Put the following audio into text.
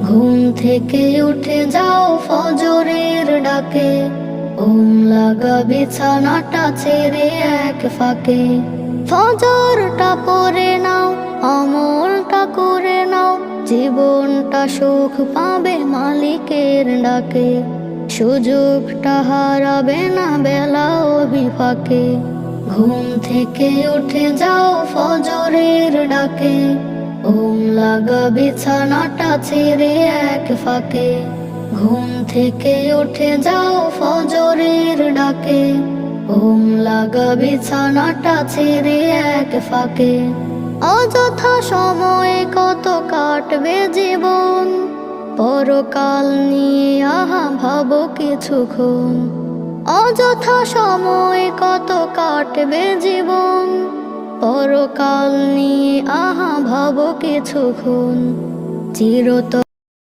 ঘুম থেকে উঠে যাও ফজরের ডাকে, ঘুম লাগা বিছানাটা ছেড়ে এক ফাঁকে। ফজরটা পড়ে নাও, আমলটা করে নাও, জীবনটা সুখ পাবে মালিকের ডাকে। সুযোগটা হারাবে না বেলা বিপাকে। ঘুম থেকে উঠে যাও ফজরের ডাকে, ঘুম লাগা বিছানাটা ছেড়ে এক ফাঁকে। ঘুম থেকে উঠে যাও ফজরের ডাকে, ঘুম লাগা বিছানাটা ছেড়ে এক ফাঁকে। অযথা সময় কত কাটবে জীবন, পরকাল নিয়ে আহা ভাবো কিছুক্ষণ। অযথা সময় কত কাটবে জীবন, পরকাল নিয়ে আহা ভাবো কিছুক্ষণ। চিরতরে